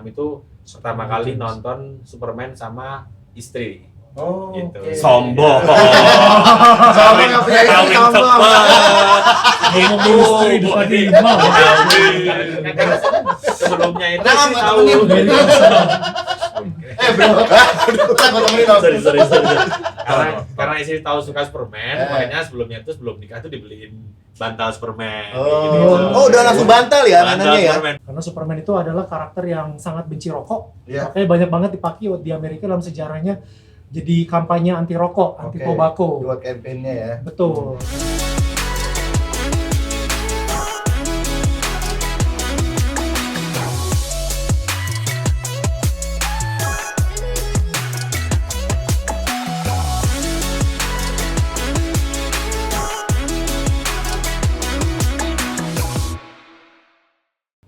itu pertama kali nonton Superman sama istri. Oh, Gitu. oke. Sombong. Sombong nggak punya istri, sombong. Ngomongin istri depan imam. Karena sebelumnya itu Kenapa sih nggak tahu. temenin? Bro. Kita gua temenin dong. Sorry. Karena istri tahu suka Superman, makanya sebelumnya itu sebelum nikah tuh dibeliin bantal Superman. Oh. Oh, udah langsung bantal ya Bantal mainannya ya. Superman. Karena Superman itu adalah karakter yang sangat benci rokok. Iya. Makanya banyak banget dipakai di Amerika dalam sejarahnya jadi kampanye anti rokok, anti tobacco. Buat campaign-nya ya. Betul.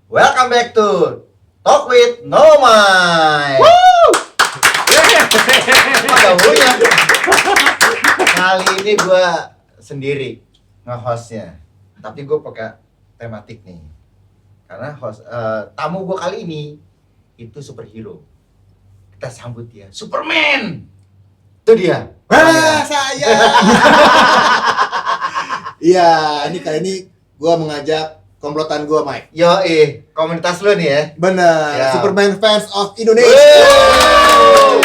Welcome back to Talk with Nomai. Ada punya. Kali ini gue sendiri nge-hostnya, tapi gue pakai tematik nih. Karena tamu gue kali ini itu superhero. Kita sambut dia, Superman. Itu dia. Wah, saya. Iya, ini kali ini gua mengajak komplotan gua, Mike. Yo, komunitas lu nih ya. Benar, Ya. Superman Fans of Indonesia. Wow.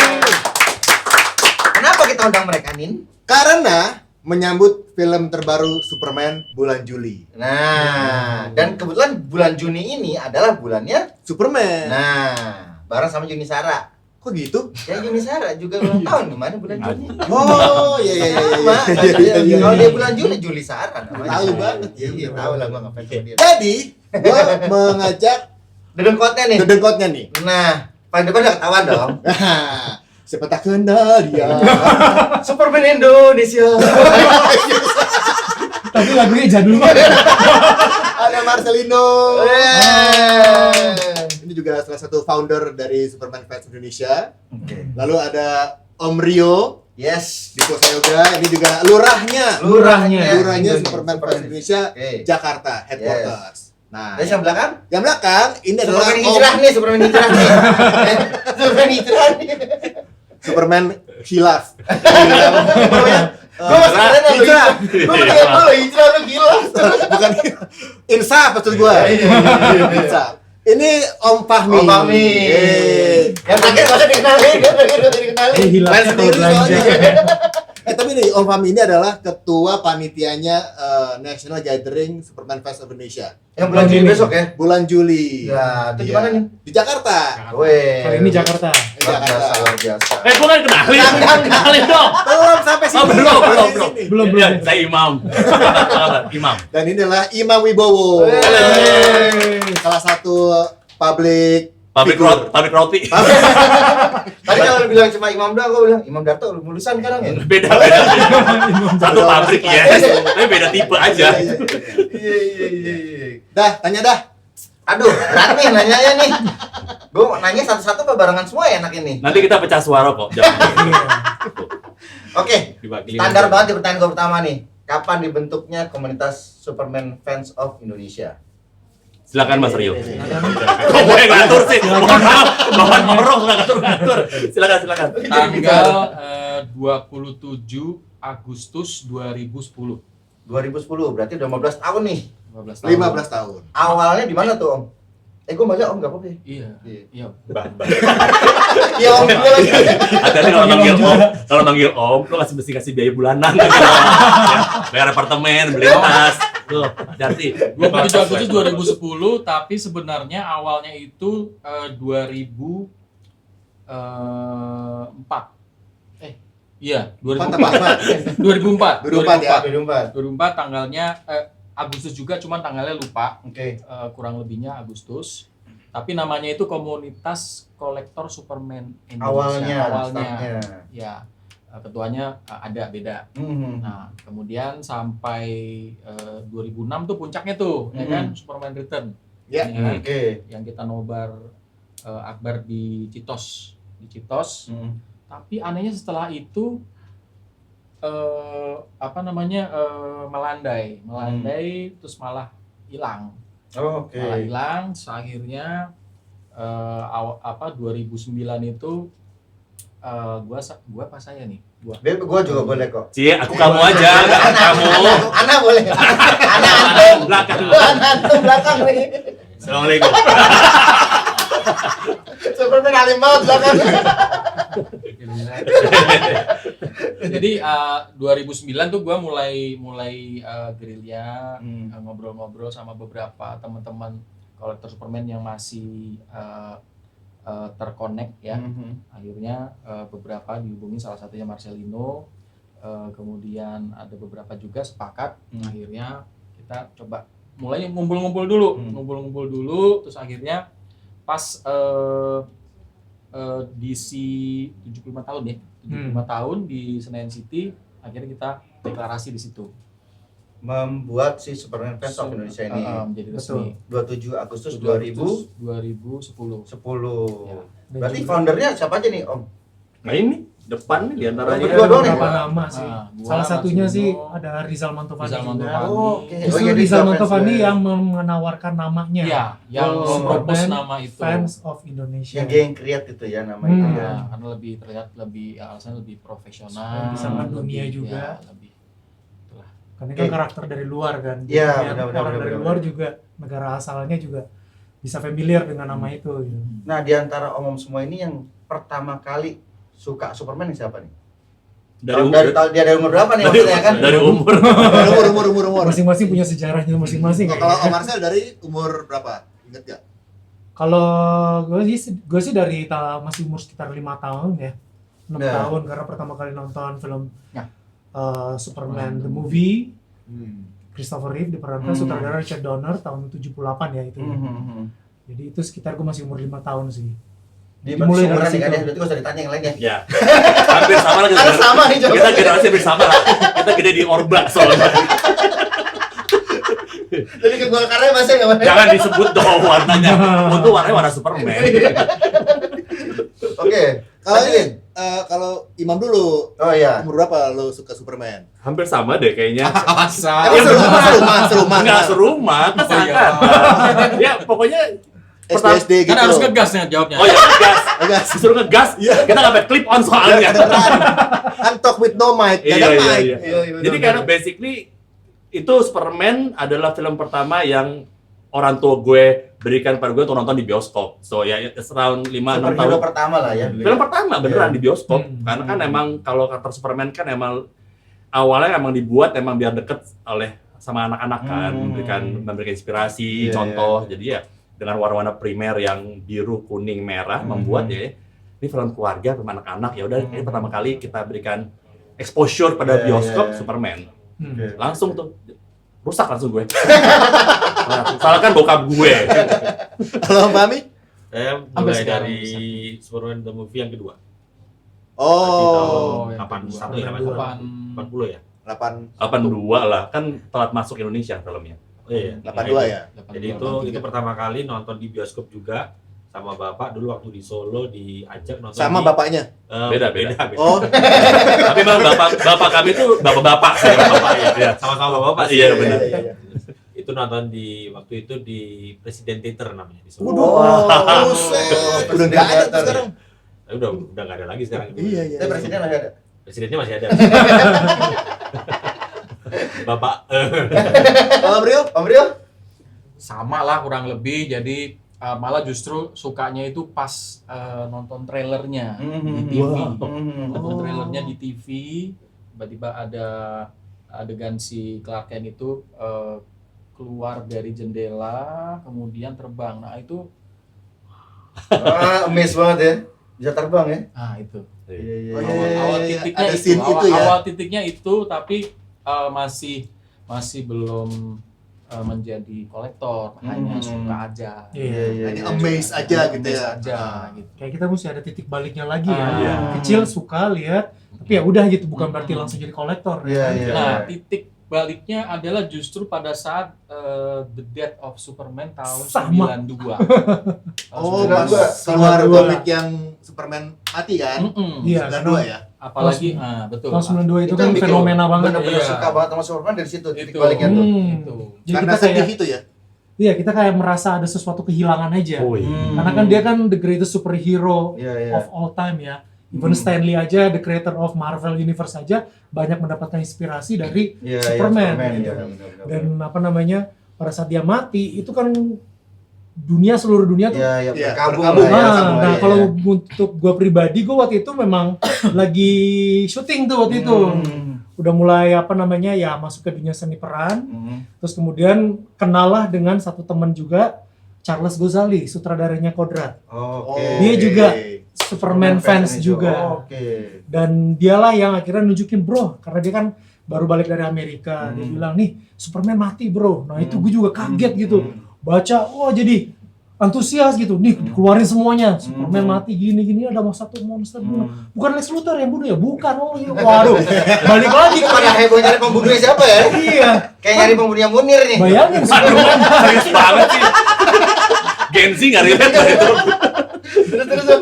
Kenapa kita undang mereka, Nin? Karena menyambut film terbaru Superman bulan Juli. Nah, dan kebetulan bulan Juni ini adalah bulannya. Superman. Nah, bareng sama Juni Sara. Kok gitu? Ya Juni Sara juga ulang tahun gimana bulan Juni? Oh, iya. Sama. Kalau dia bulan Juli, Juli Sara namanya. Tahu banget. Iya, tahu lah gua ngefans sama dia. Jadi, gua mengajak Dedengkotnya nih. dedengkotnya nih. Nah, paling depan udah ketahuan dong. Siapa tak kenal dia. Superman Indonesia. Tapi lagunya jadul banget. Ada Marcelino. Yeay. Ini juga salah satu founder dari Superman Fans Indonesia. Oke. Lalu ada Om Rio Yes. di Pulau Yoga. Ini juga lurahnya Lurahnya Superman Fans Indonesia Oke. Jakarta headquarters. Nah, Terus yang belakang? yang belakang ini adalah Superman hijrah nih, Superman hijrah nih. Superman hijrah nih. Superman hilaf. Gue masih keren apa hijrah? Gue mendingan dulu hijrah lu gila. Bukan insaf maksud gua. Insaf. Ini Om Fahmi. Om Fahmi. Yang terakhir masa dikenalin, dia terakhir udah dikenalin. Hilang Main sendiri belanja. soalnya. Tapi nih Om Fahmi ini adalah ketua panitianya National Gathering Superman Fest of Indonesia. Yang bulan Juli besok ya? Bulan Juli. Ya, itu Iya. gimana nih? Di Jakarta. Weh. Kali ini Jakarta. Di Luar Jakarta. biasa, luar biasa. Gua kan kenalin dong. Belum sampai sini. Belum. Belum. Ya, saya Imam. Imam. Dan ini adalah Imam Wibowo. Wey. Salah satu public Pabrik roti. Tadi kalau lu bilang cuma Imam doang, gue bilang Imam Darto lulusan sekarang ya? Beda. Satu pabrik ya. Tapi beda tipe aja. Iya. Dah, tanya dah. Aduh, berat nih nanyanya nih. Gue nanya satu-satu apa barengan semua ya enak ini? Nanti kita pecah suara kok. Oke, Dibagi standar lima. banget di pertanyaan gue pertama nih. Kapan dibentuknya komunitas Superman Fans of Indonesia? Silakan Mas Rio. Kok gue yang ngatur sih? Mohon orang sudah ngatur. Silakan. Tanggal 27 Agustus 2010. 2010, berarti udah 15 tahun nih. 15 tahun. 15 tahun. Awalnya di mana tuh, Om? Gue baca Om, gak apa-apa ya? Iya. Iya. Iya, Om, gue lagi. Hati-hati kalau manggil Om, lo mesti kasih biaya bulanan. Ya, bayar apartemen, beli tas. Tuh, hati-hati. 27 Agustus 2010, tapi sebenarnya awalnya itu 2004. Iya, 2004. 2004 ya. 2004. 2004 tanggalnya Agustus juga, cuman tanggalnya lupa. Oke. Kurang lebihnya Agustus. Tapi namanya itu komunitas kolektor Superman Indonesia. Awalnya. Ya, ketuanya ada beda. Mhm. Nah, kemudian sampai 2006 tuh puncaknya tuh, ya kan, Superman Return. Ya. Ya kan? Oke. Yang kita nobar akbar di Citos. Mhm. Tapi anehnya setelah itu melandai terus malah hilang. Oh, oke. Malah hilang, akhirnya 2009 itu gua pas saya nih. Gue juga boleh kok. Cie, aku kamu aja, nggak kamu. Ana boleh. Ana antum. Belakang. Ana antum belakang nih. Assalamualaikum. Seperti alim banget belakang. Jadi 2009 tuh gua mulai gerilya, ngobrol-ngobrol sama beberapa teman-teman kolektor Superman yang masih terkonek ya. Akhirnya beberapa dihubungi, salah satunya Marcelino, kemudian ada beberapa juga sepakat. Akhirnya kita coba mulai ngumpul-ngumpul dulu, terus akhirnya pas DC 75 tahun ya, 75 tahun di Senayan City, akhirnya kita deklarasi di situ. Membuat si Superman Fans of Indonesia ini Menjadi resmi. 27 Agustus 2010. 2010. Ya. Berarti foundernya siapa aja nih, Om? Nah ini depan nih diantaranya. Berdua doang nih? Beberapa nama sih. Gua, Salah satunya Marcelino, sih ada Rizal Mantovani Rizal juga. Mantovani. Oh, oke. Justru iya, Rizal fans Mantovani gue. yang menawarkan namanya. Iya, yang Superman propose nama itu. Fans of Indonesia. Yang dia yang create itu ya nama itu ya. Nah, karena lebih terlihat alasannya lebih profesional, Bisa mendunia lebih, juga. ya, lebih itulah. Karena kan karakter dari luar kan. Iya, Biar benar, orang dari benar. luar juga, negara asalnya juga bisa familiar dengan nama itu. Gitu. Nah, di antara om semua ini yang pertama kali suka Superman ini siapa nih? Dari Dia dari umur berapa nih maksudnya kan? Dari umur. Umur. Masing-masing punya sejarahnya masing-masing. Kalau Om Marcel dari umur berapa? Ingat gak? Kalau gue sih dari masih umur sekitar 5 tahun ya. 6 Nah. tahun karena pertama kali nonton film Ya. Superman the Movie, Christopher Reeve diperankan sutradara Richard Donner tahun 78 ya itu. Jadi itu sekitar gue masih umur 5 tahun sih. Di Mulai umuran dari nih kan situ. ya, berarti gak usah ditanya yang lain ya. Ya. Hampir sama lah Karena sama nih Kita jawabannya. generasi hampir sama lah. Kita gede di Orbak soalnya. Jadi ke Golkarnya masih nggak Mas? Jangan disebut dong warnanya. Untuk warnanya warna Superman. Oke. Kalau ini, Lanjutin. kalau Imam dulu, Oh iya. umur berapa lo suka Superman? Hampir sama deh kayaknya. Emang serumah. Enggak serumah, kesakan. Ya pokoknya SD gitu. Kan harus ngegas nih jawabnya. oh ya ngegas. Ngegas. Disuruh ngegas. Kita nggak pakai clip on soalnya. Kan talk with no mic, gak Iya, ada iya, mic. iya. Jadi karena basically itu Superman adalah film pertama yang orang tua gue berikan pada gue untuk nonton di bioskop. So ya around 5-6 tahun. Superhero pertama lah ya. Film pertama beneran Iya. di bioskop. Karena kan emang kalau karakter Superman kan emang awalnya emang dibuat emang biar deket oleh sama anak-anak kan, memberikan inspirasi, Iya, contoh. Jadi ya dengan warna-warna primer yang biru, kuning, merah membuat ya ini film keluarga, film anak-anak. Ya udah ini pertama kali kita berikan exposure pada Iya, bioskop iya. Superman. Oke. Langsung tuh rusak langsung gue. Salah kan bokap gue. Kalau Om Fahmi? Saya Sampai mulai sekarang dari bisa. Superman the Movie yang kedua. Di Oh, tahun yang 81 ya, kedua. 80 ya. 82 82 lah, kan telat masuk Indonesia filmnya. Oh iya. ya. Jadi itu pertama kali nonton di bioskop juga sama bapak dulu waktu di Solo diajak nonton Sama di, bapaknya. Beda. Oh, Tapi memang bapak kami tuh bapak-bapak sih, bapak ya. sama-sama bapak sih. Iya, benar. iya. Itu nonton di waktu itu di Presiden Theater namanya di Solo. Waduh, buset. Udah nggak ada tuh sekarang. Tapi udah nggak ada lagi sekarang. Iya. Tapi presiden masih ada. Presidennya masih ada. Bapak Kalau Om Rio? Sama lah kurang lebih, jadi malah justru sukanya itu pas nonton trailernya di TV. Nonton trailernya di TV, tiba-tiba ada adegan si Clark Kent itu keluar dari jendela, kemudian terbang. Nah itu, Amazed banget ya. Bisa terbang ya. itu. Iya. Oh, Awal iya. titiknya Ada itu, scene itu ya. awal titiknya itu, tapi masih belum menjadi kolektor, hanya suka aja. Iya. Ini amazed aja gitu Amazed ya. aja, gitu. Kayak kita mesti ada titik baliknya lagi ya. Iya. Kecil suka lihat, tapi ya udah gitu, bukan berarti langsung jadi kolektor. Iya, ya. iya. Nah, titik baliknya adalah justru pada saat The Death of Superman tahun Sama. 92. Oh, Sembilan pas dua. keluar 92. komik yang Superman mati kan? Iya, 92 ya. Apalagi, betul. Tahun 92 itu Itu kan yang bikin fenomena banget. Bener-bener Iya. suka banget sama Superman dari situ titik Itu. baliknya tuh. Itu. Jadi Karena kita kayak sedih itu ya. Iya, kita kayak merasa ada sesuatu kehilangan aja. Oh, iya. Karena kan dia kan the greatest superhero Iya, iya. of all time ya. Even Stanley aja, the creator of Marvel Universe aja banyak mendapatkan inspirasi dari Iya, iya, Superman. Superman, gitu. iya, benar-benar. Dan apa namanya, pada saat dia mati itu kan seluruh dunia tuh. Iya, iya, Iya, berkabung berkabung. lah ya Nah, semua, nah iya. kalau untuk gua pribadi, gua waktu itu memang lagi syuting tuh waktu itu. Udah mulai apa namanya ya masuk ke dunia seni peran. Terus kemudian kenalah dengan satu teman juga, Charles Ghazali, sutradaranya Kodrat. Oke. Dia juga Superman fans itu. juga. Oke. Dan dialah yang akhirnya nunjukin, bro, karena dia kan baru balik dari Amerika. Dia bilang, nih Superman mati bro. Nah itu gue juga kaget gitu. Baca, oh jadi antusias gitu. Nih keluarin semuanya. Superman mati gini-gini, ada satu monster bunuh. Bukan Lex Luthor yang bunuh ya? Bukan. Oh iya, waduh. Balik lagi ke Pada heboh nyari pembunuhnya siapa ya? iya. Kayak nyari pembunuhnya Munir nih. Bayangin Superman. Serius banget sih. Gen Z nggak relate lah itu.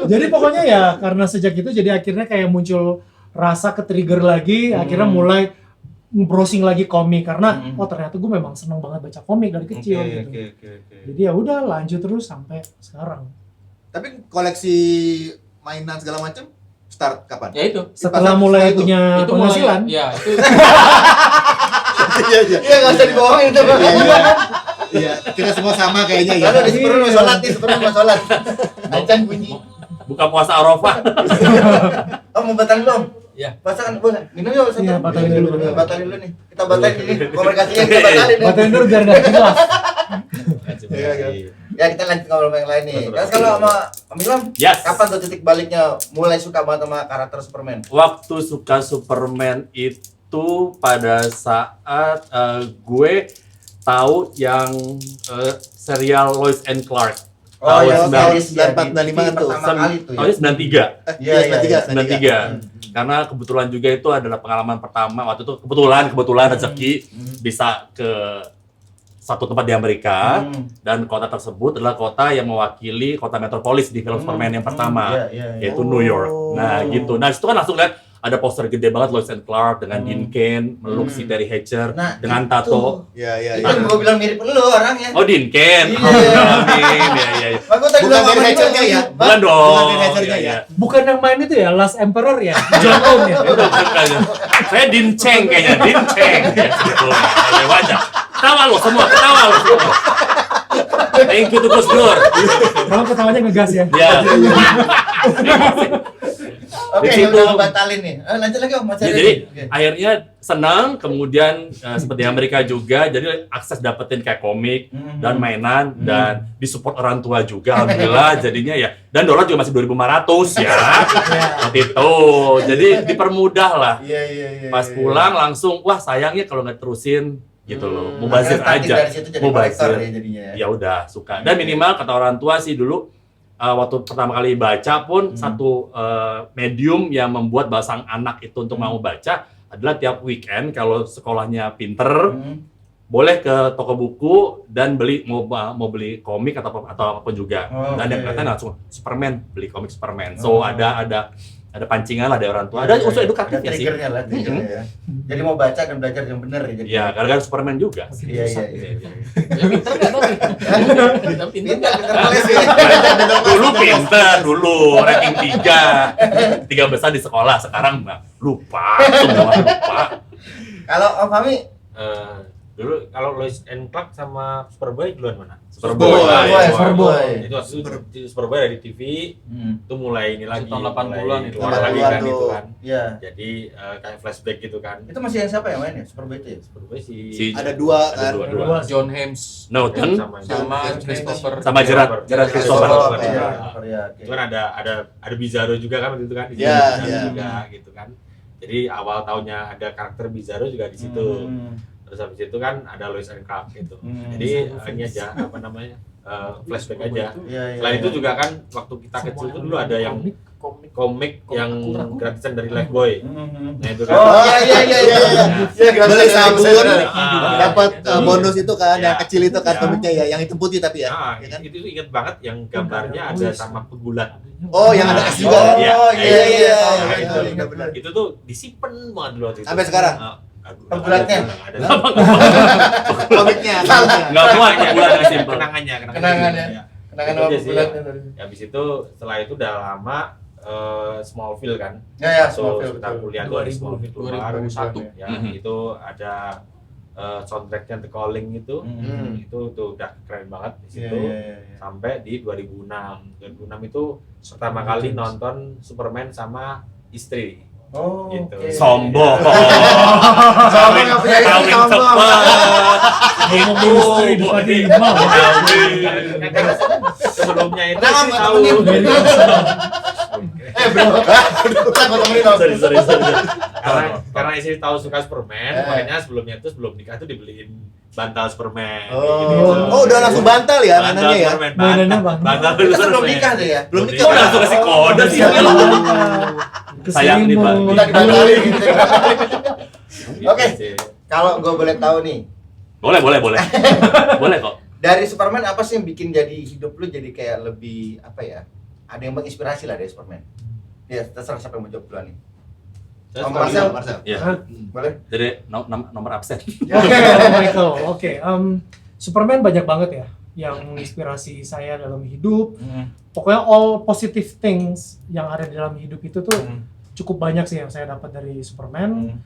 Jadi pokoknya ya karena sejak itu jadi akhirnya kayak muncul rasa ke-trigger lagi, akhirnya mulai browsing lagi komik karena oh ternyata gue memang seneng banget baca komik dari kecil gitu. Oke. Jadi ya udah lanjut terus sampai sekarang. Tapi koleksi mainan segala macam start kapan? Ya itu. Setelah Pas- mulai setelah itu. punya Itu penghasilan, mulai, ya itu Iya, iya. Iya, nggak usah dibohongin itu. Iya, kita semua sama kayaknya ya. Lalu di Superman mau sholat nih, Superman mau sholat. Acan bunyi. Buka puasa Arafah. Oh, mau batalin belum? Iya. Batalkan, boleh. Minum yuk satu. Iya, batalin dulu. Batalin dulu nih. Kita batalin ini. Komunikasinya kita batalin. nih. batalin dulu biar nggak jelas. Ya, kita lanjut ngobrol yang lain nih. Terus kalau sama Om Ilham, Yes. kapan tuh titik baliknya mulai suka banget sama karakter Superman? Waktu suka Superman itu pada saat gue tahu yang serial Lois and Clark. Tahun ya, 94-95 tuh. Pertama kali tuh ya. Tahun 93. Iya, iya. 93. Karena kebetulan juga itu adalah pengalaman pertama waktu itu kebetulan rezeki bisa ke satu tempat di Amerika dan kota tersebut adalah kota yang mewakili kota metropolis di film Superman yang pertama yaitu New York. Nah gitu. Nah itu kan langsung lihat ada poster gede banget Lois and Clark dengan Dean Cain meluk si Terry Hatcher Nah, dengan itu. tato. Iya, iya, Itu iya. yang gue bilang mirip lu orangnya. Oh Dean Cain. Iya. Amin. Ya. Mak, gua tadi Bukan bilang Terry sama Hatcher-nya lu, ya? Bukan Bang. dong. Bukan Dean Hatcher-nya Iya, ya? iya. Bukan yang main itu ya, Last Emperor ya, John Owen ya. Udah bukan. Saya Din Cheng kayaknya, Din Cheng ya sebetulnya. Ada wajah. Ketawa lo semua. Thank you to Gus Dur. Kalau ketawanya ngegas ya. Ya. Oke, Di situ. udah batalin nih. Lanjut lagi Om, masih Ya, ada jadi nih. Oke. akhirnya senang, kemudian seperti Amerika juga, jadi akses dapetin kayak komik dan mainan dan disupport orang tua juga, alhamdulillah jadinya ya. Dan dolar juga masih 2.500 ya, waktu itu. Jadi dipermudah lah. Iya. Pas pulang langsung, wah sayangnya kalau nggak terusin gitu loh, mubazir Makanya starting aja, dari situ jadi kolektor mubazir. ya jadinya. Ya udah suka. Dan minimal kata orang tua sih dulu waktu pertama kali baca pun satu medium yang membuat sang anak itu untuk mau baca adalah tiap weekend kalau sekolahnya pinter boleh ke toko buku dan beli mau beli komik atau apapun juga. Dan yang kelihatan langsung Superman, beli komik Superman. So ada pancingan lah dari orang tua. Ada unsur edukatif ya sih. Triggernya lah, triggernya ya. Jadi mau baca dan belajar yang benar ya. Ya, gara-gara Superman juga. Iya. ya pinter nggak tapi. Pinter Pintar, nggak? pintar nulis ya. Dulu pinter, dulu ranking 3 besar di sekolah. Sekarang lupa, semua lupa. Kalau Om Fahmi, Dulu kalau Lois and Clark sama Superboy duluan mana? Superboy. Superboy. Itu waktu itu Superboy ada di TV, itu mulai ini lagi. Tahun 80-an mulai itu. keluar lagi kan itu kan. Iya. Jadi kayak flashback gitu kan. Itu masih yang siapa yang main ya? Superboy itu ya? Superboy Si Ada dua kan. dua. John Hames Norton sama Christopher. sama Gerard Christopher. Ya, Itu kan ada Bizarro juga kan waktu itu kan. Iya, Bizarro iya. juga gitu kan. Jadi awal tahunnya ada karakter Bizarro juga di situ. Terus habis itu kan ada Lois and Clark gitu. Jadi ini aja apa namanya? Flashback aja. Selain itu juga kan waktu kita kecil itu dulu ada yang komik yang gratisan dari Lifebuoy. Nah itu kan. Oh iya. Iya, Beli sabun, Ah. dapat bonus itu kan, Iya. yang kecil itu kan Iya. komiknya ya, yang hitam putih tapi ya. Nah, Ya kan? itu inget banget yang gambarnya ada sama pegulat. Oh, yang ada Nah, es juga. Oh iya. Nah, Itu itu, benar. itu tuh disimpan banget dulu waktu itu. Sampai sekarang? Nah, Pegulatnya? ada. Komiknya. Nggak muat ya bulan yang simple. Kenangannya. Kenangannya. Ya. Kenangan Itu aja sih, bulan. Ya, habis itu setelah itu udah lama Smallville kan. Ya, So, Smallville, kita betul. kuliah 2000, di Smallville keluar 2001. ya. Mhm. Itu ada soundtracknya The Calling itu. Itu tuh udah keren banget di situ. Sampai di 2006. 2006 itu pertama kali nonton Superman sama istri. Oh, Gitu. oke. Sombong. Sombong nggak punya istri, Kawin sombong. cepet. Ngomongin istri depan imam. Karena sebelumnya itu Kenapa sih nggak tahu. temenin? Bro. Gua temenin dong. Sorry. Karena istri tahu suka Superman, makanya sebelumnya itu sebelum nikah tuh dibeliin bantal Superman. Oh, udah langsung bantal ya mainannya ya? Mainannya bantal. Bantal Itu Superman. sebelum nikah tuh ya? Belum nikah. Kok langsung kasih kode sih? Sayang nih, Bang. Udah dibatalin gitu. Oke. Gitu sih. Kalau gue boleh tahu nih, Boleh. Boleh kok. dari Superman apa sih yang bikin jadi hidup lu jadi kayak lebih apa ya? Ada yang menginspirasi lah dari Superman. Ya, terserah siapa yang mau jawab duluan nih. Terus Om kalau Marcel. Ya. Boleh? Jadi nomor absen. Michael, oke. Superman banyak banget ya yang menginspirasi saya dalam hidup. Pokoknya all positive things yang ada di dalam hidup itu tuh cukup banyak sih yang saya dapat dari Superman.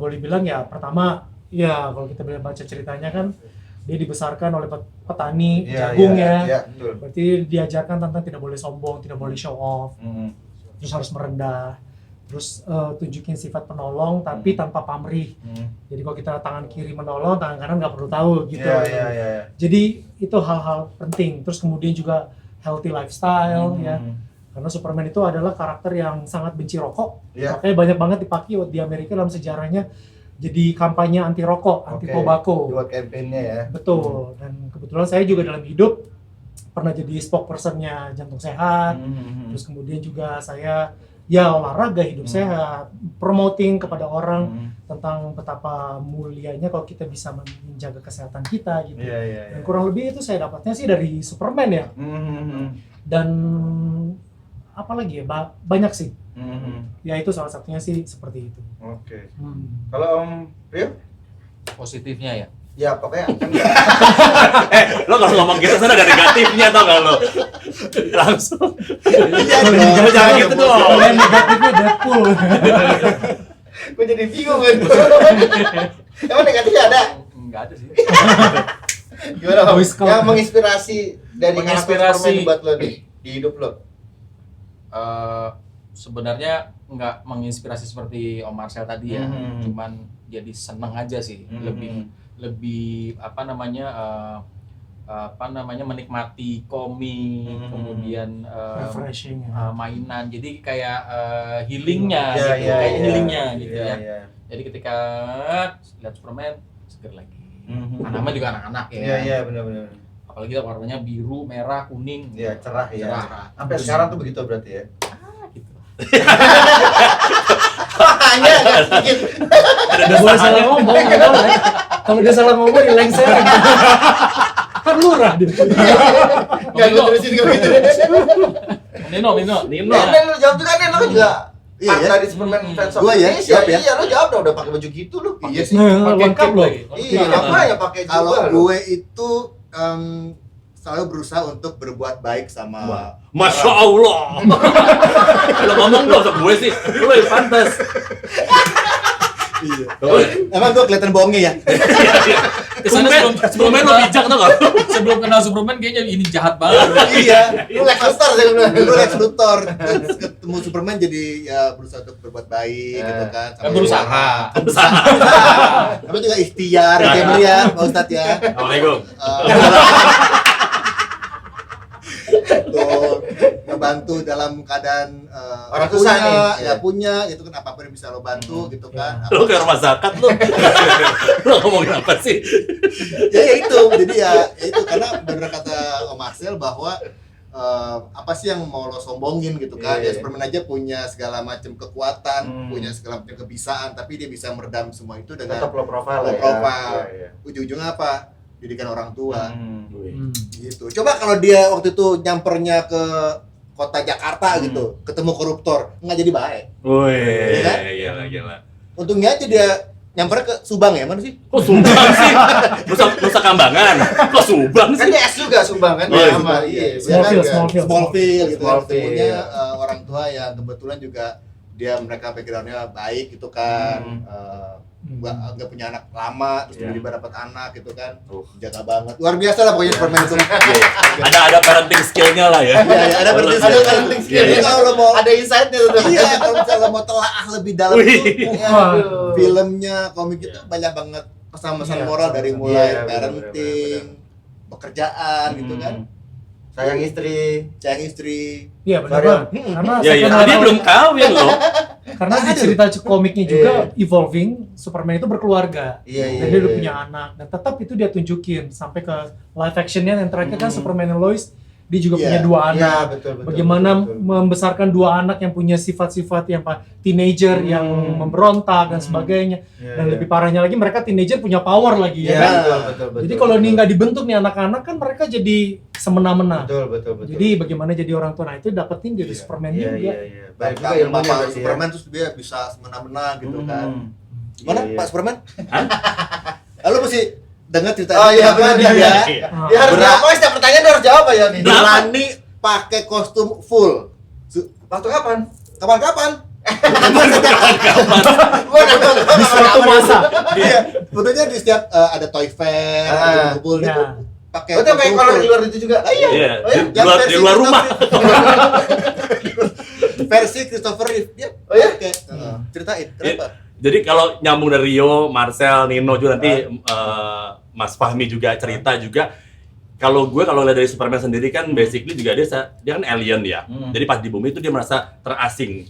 Boleh bilang ya pertama ya kalau kita boleh baca ceritanya kan dia dibesarkan oleh petani jagung ya. Iya, betul. Berarti diajarkan tentang tidak boleh sombong, tidak boleh show off, terus harus merendah, terus tunjukin sifat penolong tapi tanpa pamrih. Jadi kalau kita tangan kiri menolong, tangan kanan nggak perlu tahu gitu. Iya. Jadi itu hal-hal penting. Terus kemudian juga healthy lifestyle ya. Karena Superman itu adalah karakter yang sangat benci rokok. Iya. Makanya banyak banget dipakai di Amerika dalam sejarahnya jadi kampanye anti rokok, anti tobacco. Buat campaign-nya ya. Betul. Dan kebetulan saya juga dalam hidup pernah jadi spokesperson-nya Jantung Sehat. Terus kemudian juga saya ya olahraga hidup sehat, promoting kepada orang tentang betapa mulianya kalau kita bisa menjaga kesehatan kita gitu. Iya. Dan kurang lebih itu saya dapatnya sih dari Superman ya. Dan apa lagi ya? Banyak sih. Ya itu salah satunya sih seperti itu. Oke. Kalau Om Rio? Positifnya ya. Ya pokoknya kan Lo kalau ngomong gitu sana ada negatifnya tau gak lo? Langsung. Iya Lo jangan gitu dong. Yang negatifnya Deadpool. gue jadi bingung kan. Emang negatifnya ada? Enggak ada sih. Gimana Om? Boy Scout. Yang menginspirasi dari karakter Menginspirasi. Superman buat lo nih di hidup lo? Sebenarnya nggak menginspirasi seperti Om Marcel tadi ya, cuman jadi seneng aja sih, lebih apa namanya menikmati komik, kemudian Refreshing ya. mainan, jadi kayak healingnya, Iya, gitu, iya, kayak iya. healingnya gitu Iya, ya. iya. Jadi ketika lihat Superman seger lagi. Namanya juga anak-anak ya. Iya, benar. Apalagi warnanya biru, merah, kuning. Iya, cerah ya. Cerah. Sampai sekarang tuh begitu berarti ya. Gitu. Hanya sedikit. Udah boleh salah ngomong, nggak boleh. Kalau dia salah ngomong dilengserin. Kan lurah dia. Enggak gue terusin kalau gitu. Nino. Nen lu jawab juga Nen, lu kan juga Iya, part ya. dari Superman fans of Gua ya, Indonesia. siap ya. Iya, lu jawab udah pakai baju gitu lu. Iya sih. Pakai Lengkap cape loh. lagi. Iya, apa ya pakai juga Kalau lu. gue itu selalu berusaha untuk berbuat baik sama Masya Allah. Kalau ngomong dong ke gue sih, lo yang pantas. Iya. Emang gue kelihatan bohongnya ya? Kesana Superman lo bijak tau gak? sebelum kenal Superman kayaknya ini jahat banget. Iya. Lu Lex Luthor sih sebenarnya. Dulu Lex Luthor, terus ketemu Superman jadi ya berusaha untuk berbuat baik gitu kan. Kan berusaha. Tapi juga ikhtiar, kayak ya Pak Ustadz ya. Assalamualaikum. Tuh, ngebantu dalam keadaan Orang susah nih. ya punya, itu kan apapun yang bisa lo bantu gitu kan. Lo kayak rumah zakat lo. Lo ngomongin apa sih? Ya itu, jadi ya itu karena bener kata Om Marcel bahwa apa sih yang mau lo sombongin gitu kan. Iya. Ya Superman aja punya segala macam kekuatan, punya segala macam kebisaan, tapi dia bisa meredam semua itu dengan Tetap lo profile low ya. profile. Iya. Ujung-ujungnya apa? Didikan orang tua. Hmm. Gitu. Coba kalau dia waktu itu nyampernya ke kota Jakarta gitu, ketemu koruptor, nggak jadi baik. Woi, Iya kan? gila. Untungnya aja dia nyamper ke Subang ya, mana sih? Kok Subang sih? Nusa Kambangan. Kok Subang Kan sih? dia S juga Subang kan? Oh, Ya, iya, sama, Subang, iya. Smallville, Dia kan Smallville. Smallville gitu kan, Smallville. ketemunya orang tua yang kebetulan juga mereka backgroundnya baik gitu kan, nggak punya anak lama, terus tiba-tiba dapat anak gitu kan, jaga banget, luar biasa lah pokoknya Superman itu. Ada parenting skill-nya lah ya. Iya, ada parenting skill. Iya, iya. Kalau mau Ada insight-nya tuh. iya, kalau misalnya mau telaah lebih dalam Wih. itu, Aduh. filmnya, komik itu banyak banget pesan-pesan Iya, moral dari iya, mulai benar, parenting, pekerjaan gitu kan, Sayang istri. sayang istri. Iya benar Sorry, Bang. Karena Iya, iya. second Dia level- belum kawin loh. karena di cerita komiknya juga evolving, Superman itu berkeluarga. Iya, iya, Dan dia udah iya. punya anak, dan tetap itu dia tunjukin sampai ke live actionnya yang terakhir kan Superman and Lois, dia juga Iya. punya dua Iya, anak. betul. Bagaimana membesarkan dua anak yang punya sifat-sifat yang teenager yang memberontak dan sebagainya. Iya, Dan iya. lebih parahnya lagi mereka teenager punya power lagi Iya, ya kan. betul. Jadi kalau ini nggak dibentuk nih anak-anak kan mereka jadi semena-mena. Betul. Jadi bagaimana jadi orang tua, nah itu dapetin dari Superman Iya, juga. iya. Baik juga Bapak ilmunya berarti ya. Superman terus dia bisa semena-mena gitu kan. Gimana Iya, iya. Pak Superman? Lalu mesti dengar cerita Oh iya, apa benar, dia iya. Dia harus Berat. jawab, setiap pertanyaan dia harus jawab ya nih. berani pakai kostum full. Waktu kapan? Kapan-kapan? Gua nonton Di suatu masa. Iya, tentunya di setiap ada toy fair, Ah, kumpul iya. itu pakai Oh, tapi kostum kalau full. di luar itu juga. Ah, iya. Iya, Oh, iya. di luar versi rumah. Versi Christopher Reeve dia Oh, iya? pakai. Ceritain kenapa? Jadi kalau nyambung dari Rio, Marcel, Nino juga nanti Mas Fahmi juga cerita juga. Kalau lihat dari Superman sendiri kan basically juga dia kan alien ya. Jadi pas di bumi itu dia merasa terasing.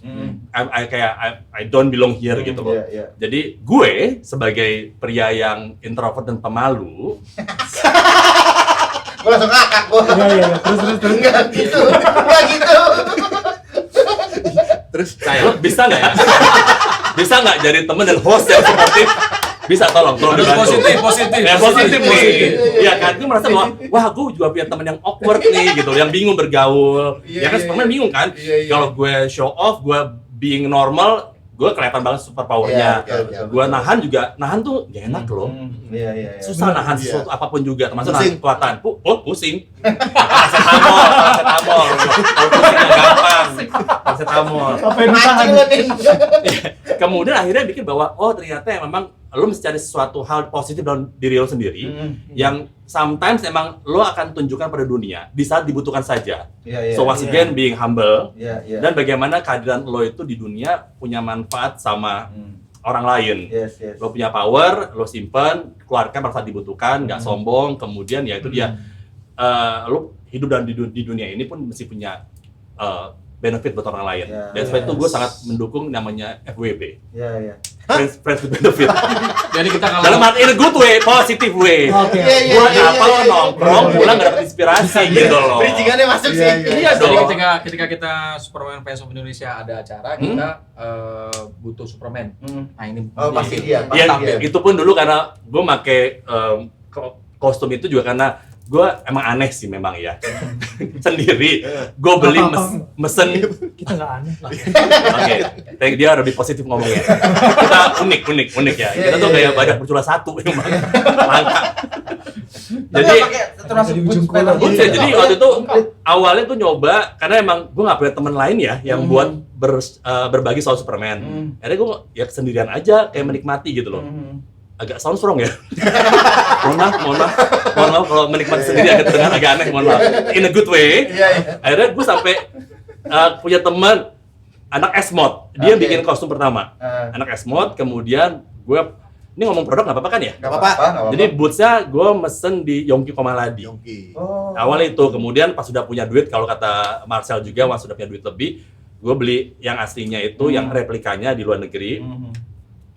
I don't belong here gitu loh. Iya, iya. Jadi gue sebagai pria yang introvert dan pemalu, Gua langsung ngakak gua. Iya. Terus. Enggak gitu. Enggak gitu. Terus lo bisa nggak ya? Bisa nggak jadi temen dan host yang sportif? Bisa tolong Harus dibantu. positif. Ya, positif nih. Positif. Iya kan, gue merasa bahwa wah gue juga punya temen yang awkward nih gitu, yang bingung bergaul. Iya, Ya kan iya, Superman iya. bingung kan? Iya, iya. Kalau gue show off, gue being normal, gue kelihatan banget super powernya. Iya, betul, Gue nahan tuh gak enak loh. Iya. Susah nahan Iya. sesuatu apapun juga, termasuk Pusing. nahan kekuatan. Pusing. Paracetamol. Kalau pusingnya gampang. Paracetamol. Apa yang ditahan? Mancing lu nih. Kemudian akhirnya bikin bahwa oh ternyata yang memang lo mesti cari sesuatu hal positif dalam diri lo sendiri yang sometimes emang lo akan tunjukkan pada dunia di saat dibutuhkan saja. Iya. So once again being humble Iya. dan bagaimana kehadiran lo itu di dunia punya manfaat sama orang lain. Yes. Lo punya power, lo simpan, keluarkan pada saat dibutuhkan, nggak sombong. Kemudian ya itu dia lo hidup dan di dunia ini pun mesti punya benefit buat orang lain. Ya, Dan sebab itu gue yes. sangat mendukung namanya FWB, Iya. Friends with Benefit. Jadi kita kalau Dalam arti in a good way, positive way. Oke. Iya, Buat iya, apa iya, lo iya, nongkrong, iya. pulang nggak dapet inspirasi gitu loh. Bridgingannya masuk sih. Iya jadi dong. ketika kita Superman Fans of Indonesia ada acara, kita butuh Superman. Nah ini Oh, pasti dia. Ya, Pasti dia. itu pun dulu karena gue make kostum itu juga karena gue emang aneh sih memang ya. Sendiri, gue beli mesen. Kita nggak aneh lah. Oke, dia lebih positif ngomongnya. Kita unik ya. Kita tuh kayak badak bercula satu emang. Langka. Jadi Jadi termasuk Jadi ujung Superman. kulon. Boots ya, jadi waktu itu awalnya tuh nyoba karena emang gue nggak punya teman lain ya yang buat berbagi soal Superman. Akhirnya gue ya sendirian aja kayak menikmati gitu loh. Agak sound strong ya. mohon maaf kalau menikmati sendiri agak terdengar agak aneh, mohon maaf. In a good way. Iya. Akhirnya gue sampai punya teman anak S-Mod, dia Oke. bikin kostum pertama. Anak S-Mod, kemudian gue ini ngomong produk nggak apa-apa kan ya? Nggak apa-apa. Jadi bootsnya gue mesen di Yongki Komaladi. Yongki. Oh. Awalnya itu, kemudian pas sudah punya duit, kalau kata Marcel juga, pas sudah punya duit lebih, gue beli yang aslinya itu, yang replikanya di luar negeri,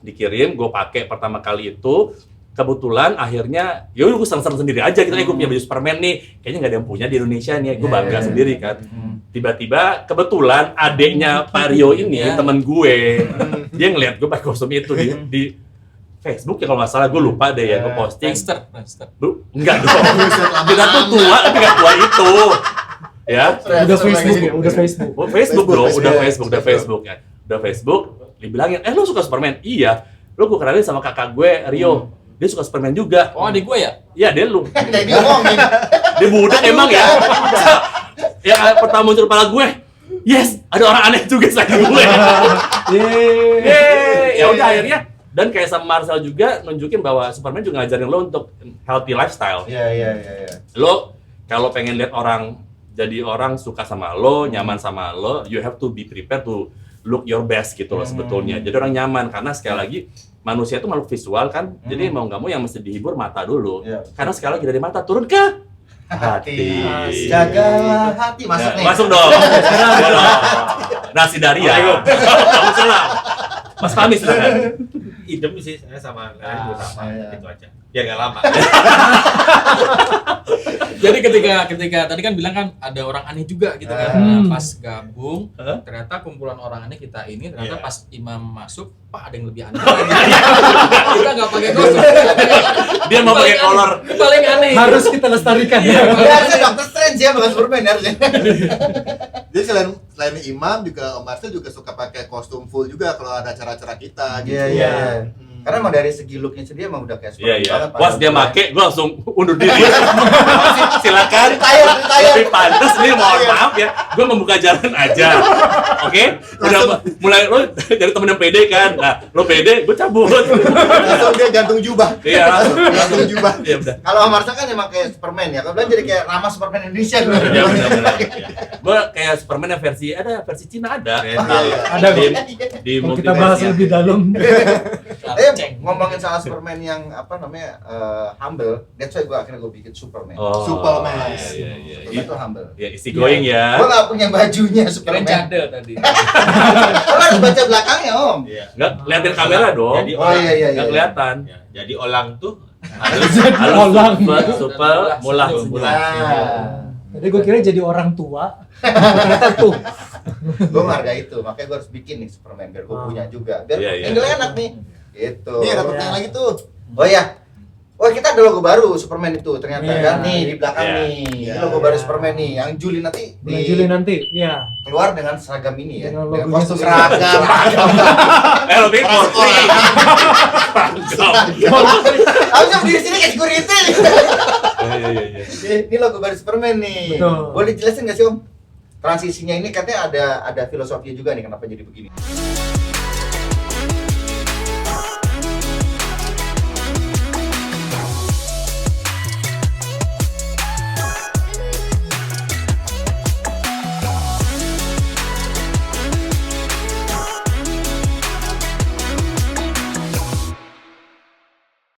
dikirim, gue pakai pertama kali itu, kebetulan akhirnya, ya udah gue seneng-seneng sendiri aja gitu, gue punya baju Superman nih, kayaknya nggak ada yang punya di Indonesia nih, gue bangga sendiri kan. Tiba-tiba kebetulan adeknya Pak Rio ini, temen gue, dia ngeliat gue pakai kostum itu di Facebook ya kalau nggak salah, gue lupa deh ya, gue posting. Friendster. Lu enggak dong. Kita tuh tua, tapi nggak tua itu. Ya. Udah Facebook ya, udah Facebook. Oh, Facebook dong, udah Facebook ya. Udah Facebook, dibilangin, lu suka Superman? Iya. Lu gue kenalin sama kakak gue Rio. Dia suka Superman juga. Oh, adik gue ya? Iya, dia lu. Jadi ngomongin. Dia budak emang ya. Yang pertama muncul kepala gue, yes, ada orang aneh juga selain gue. Ya udah akhirnya dan kayak sama Marcel juga nunjukin bahwa Superman juga ngajarin lo untuk healthy lifestyle. Iya. Lo kalau pengen lihat orang jadi orang suka sama lo, nyaman sama lo, you have to be prepared to look your best gitu loh sebetulnya. Jadi orang nyaman karena sekali lagi manusia itu makhluk visual kan. Jadi mau nggak mau yang mesti dihibur mata dulu. Karena sekali lagi dari mata turun ke hati. Jagalah hati. Masuk nih. Masuk dong. Nasi Daria. Salam. Mas Fahmi silakan. Idem sih saya sama Leren juga sama, itu aja. Biar nggak lama. Jadi ketika tadi kan bilang kan ada orang aneh juga gitu kan. Nah, pas gabung ternyata kumpulan orang aneh kita ini ternyata pas Imam masuk, Pak ada yang lebih aneh. Kita nggak pakai kostum. Dia mau pakai kolor. Paling aneh. Harus kita lestarikan. Ya harusnya Doctor Strange ya, bukan Superman harusnya. Jadi selain Imam juga Om Marcel juga suka pakai kostum full juga kalau ada acara-acara kita gitu. Iya. Karena emang dari segi looknya sendiri emang udah kayak Superman banget. Pas dia make, gue langsung undur diri. Silakan. Retire. Lebih pantas nih, mohon maaf ya. Gue membuka jalan aja. Oke? Udah mulai lo dari temen yang pede kan. Nah, lo pede, gue cabut. Langsung dia gantung jubah. Iya. Gantung jubah. Iya udah. Kalau Om Marcel kan emang kayak Superman ya. Kalau bilang jadi kayak Rama Superman Indonesia dulu. Iya benar. Gue kayak Superman yang versi Cina ada. Ada Di kalau kita bahas lebih dalam. Ngomongin soal Superman yang apa namanya humble, that's why akhirnya gue bikin Superman. Superman. Iya. Superman tuh humble. Ya, easy going ya. Gue gak punya bajunya Keren Superman. cadel tadi. Lo harus baca belakangnya Om. Iya. Enggak liatin kamera dong. Jadi Oh iya. Enggak kelihatan. Ya, jadi Olang tuh Olang. Super mulah Mulah. Jadi gue kira jadi orang tua. Ternyata tuh. Gue menghargai itu, makanya gue harus bikin nih Superman biar gue punya juga. Biar Iya. angle enak nih. Gitu. Nih ada pertanyaan lagi tuh. Oh ya. Oh kita ada logo baru Superman itu ternyata Iya. kan nih di belakang Iya. nih. Ini Iya. logo baru Superman nih yang Juli nanti Bulan Juli nanti, iya. keluar dengan seragam ini ya. Dengan Dengan logonya kostum Superman. seragam. lebih porsi. Harusnya berdiri sini kayak security. Iya. Ini logo baru Superman nih. Betul. Boleh dijelasin nggak sih Om? Transisinya ini katanya ada filosofinya juga nih kenapa jadi begini.